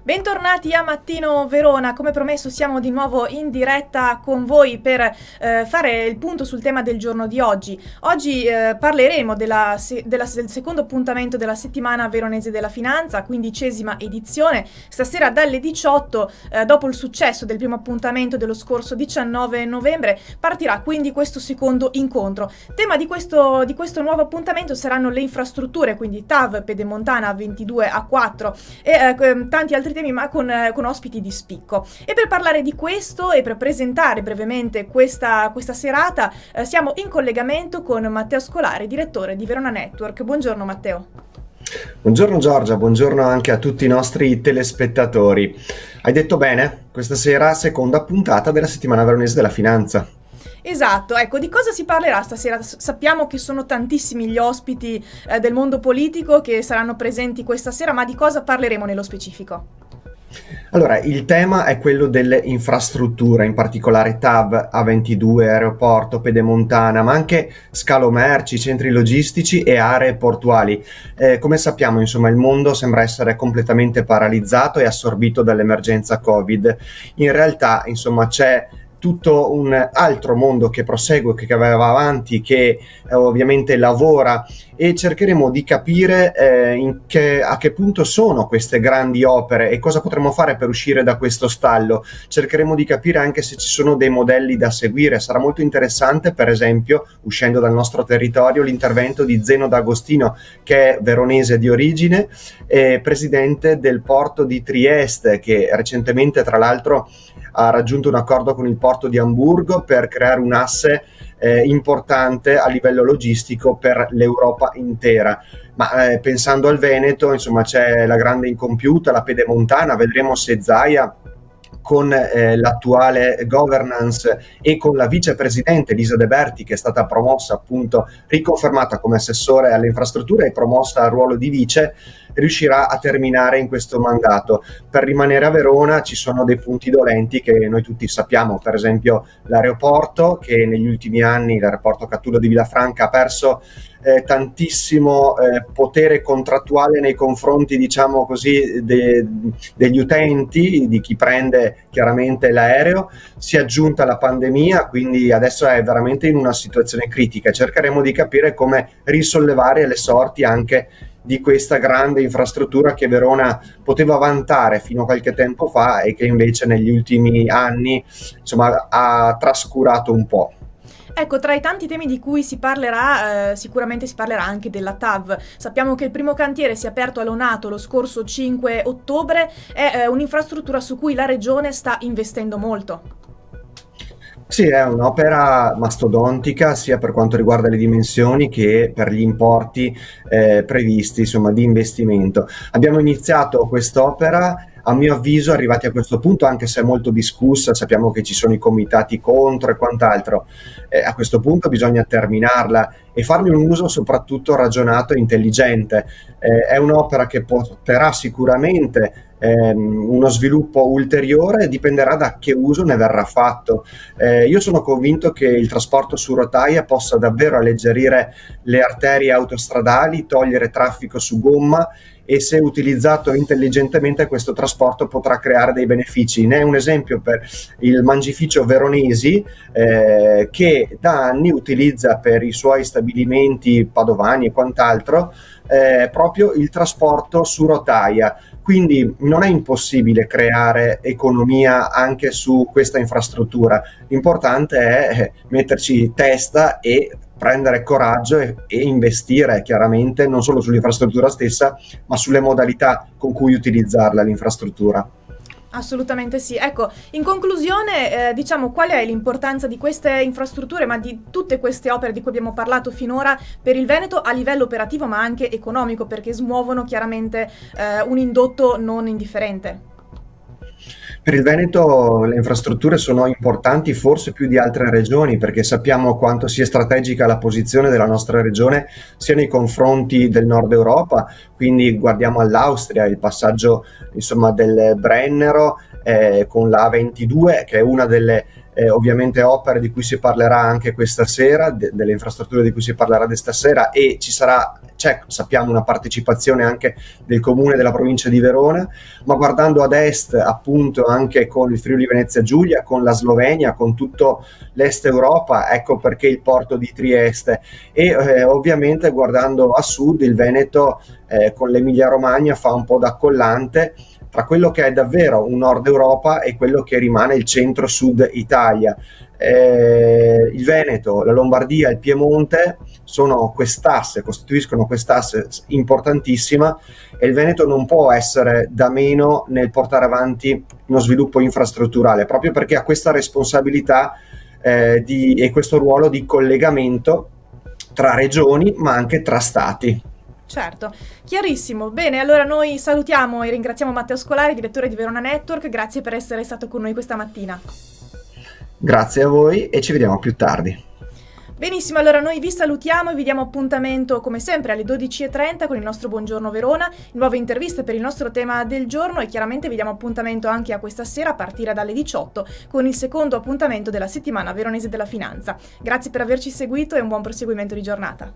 Bentornati a Mattino Verona, come promesso siamo di nuovo in diretta con voi per fare il punto sul tema del giorno di oggi. Oggi parleremo del secondo appuntamento della settimana veronese della finanza, 15ª edizione. Stasera dalle 18, dopo il successo del primo appuntamento dello scorso 19 novembre, partirà quindi questo secondo incontro. Tema di questo nuovo appuntamento saranno le infrastrutture, quindi TAV, Pedemontana, A22, A4 e tanti altri temi, ma con ospiti di spicco. E per parlare di questo e per presentare brevemente questa serata siamo in collegamento con Matteo Scolari, direttore di Verona Network. Buongiorno Matteo. Buongiorno Giorgia, buongiorno anche a tutti i nostri telespettatori. Hai detto bene, questa sera seconda puntata della settimana veronese della finanza. Esatto, ecco, di cosa si parlerà stasera? Sappiamo che sono tantissimi gli ospiti del mondo politico che saranno presenti questa sera, ma di cosa parleremo nello specifico? Allora, il tema è quello delle infrastrutture, in particolare TAV, A22, aeroporto, Pedemontana, ma anche scalo merci, centri logistici e aree portuali. Come sappiamo, insomma, il mondo sembra essere completamente paralizzato e assorbito dall'emergenza Covid. In realtà, insomma, c'è tutto un altro mondo che prosegue, che va avanti, che ovviamente lavora, e cercheremo di capire a che punto sono queste grandi opere e cosa potremmo fare per uscire da questo stallo. Cercheremo di capire anche se ci sono dei modelli da seguire. Sarà molto interessante, per esempio, uscendo dal nostro territorio, l'intervento di Zeno D'Agostino, che è veronese di origine, presidente del porto di Trieste, che recentemente tra l'altro ha raggiunto un accordo con il porto di Amburgo per creare un asse importante a livello logistico per l'Europa intera. Ma pensando al Veneto, insomma, c'è la grande incompiuta, la Pedemontana. Vedremo se Zaia, con l'attuale governance e con la vicepresidente Elisa De Berti, che è stata promossa, appunto, riconfermata come assessore alle infrastrutture e promossa al ruolo di vice, riuscirà a terminare in questo mandato. Per rimanere a Verona ci sono dei punti dolenti che noi tutti sappiamo, per esempio l'aeroporto, che negli ultimi anni, l'aeroporto Catullo di Villafranca, ha perso tantissimo potere contrattuale nei confronti, diciamo così, degli utenti, di chi prende chiaramente l'aereo. Si è aggiunta la pandemia, quindi adesso è veramente in una situazione critica. Cercheremo di capire come risollevare le sorti anche di questa grande infrastruttura che Verona poteva vantare fino a qualche tempo fa e che invece negli ultimi anni, insomma, ha trascurato un po'. Ecco, tra i tanti temi di cui si parlerà, sicuramente si parlerà anche della TAV. Sappiamo che il primo cantiere si è aperto a Lonato lo scorso 5 ottobre, è un'infrastruttura su cui la regione sta investendo molto. Sì, è un'opera mastodontica sia per quanto riguarda le dimensioni che per gli importi previsti, insomma, di investimento. Abbiamo iniziato quest'opera, a mio avviso, arrivati a questo punto, anche se è molto discussa, sappiamo che ci sono i comitati contro e quant'altro, a questo punto bisogna terminarla e farne un uso soprattutto ragionato e intelligente. È un'opera che porterà sicuramente uno sviluppo ulteriore, dipenderà da che uso ne verrà fatto. Io sono convinto che il trasporto su rotaia possa davvero alleggerire le arterie autostradali, togliere traffico su gomma, e se utilizzato intelligentemente questo trasporto potrà creare dei benefici. Ne è un esempio per il Mangificio Veronesi, che da anni utilizza per i suoi stabilimenti padovani e quant'altro proprio il trasporto su rotaia. Quindi non è impossibile creare economia anche su questa infrastruttura. L'importante è metterci testa e prendere coraggio e investire chiaramente non solo sull'infrastruttura stessa, ma sulle modalità con cui utilizzarla l'infrastruttura. Assolutamente sì. Ecco, in conclusione, diciamo qual è l'importanza di queste infrastrutture, ma di tutte queste opere di cui abbiamo parlato finora per il Veneto a livello operativo, ma anche economico, perché smuovono chiaramente un indotto non indifferente. Per il Veneto le infrastrutture sono importanti forse più di altre regioni, perché sappiamo quanto sia strategica la posizione della nostra regione sia nei confronti del nord Europa. Quindi guardiamo all'Austria, il passaggio, insomma, del Brennero con la A22, che è una delle ovviamente opere di cui si parlerà anche questa sera, delle infrastrutture di cui si parlerà questa sera, e c'è, sappiamo, una partecipazione anche del comune della provincia di Verona, ma guardando ad est appunto anche con il Friuli Venezia Giulia, con la Slovenia, con tutto l'est Europa, ecco perché il porto di Trieste, e ovviamente guardando a sud il Veneto con l'Emilia Romagna fa un po' da collante tra quello che è davvero un nord Europa e quello che rimane il centro-sud Italia. Il Veneto, la Lombardia, il Piemonte costituiscono quest'asse importantissima, e il Veneto non può essere da meno nel portare avanti uno sviluppo infrastrutturale, proprio perché ha questa responsabilità e questo ruolo di collegamento tra regioni ma anche tra stati. Certo, chiarissimo. Bene, allora noi salutiamo e ringraziamo Matteo Scolari, direttore di Verona Network, grazie per essere stato con noi questa mattina. Grazie a voi e ci vediamo più tardi. Benissimo, allora noi vi salutiamo e vi diamo appuntamento come sempre alle 12:30 con il nostro Buongiorno Verona, nuove interviste per il nostro tema del giorno, e chiaramente vi diamo appuntamento anche a questa sera a partire dalle 18 con il secondo appuntamento della settimana veronese della finanza. Grazie per averci seguito e un buon proseguimento di giornata.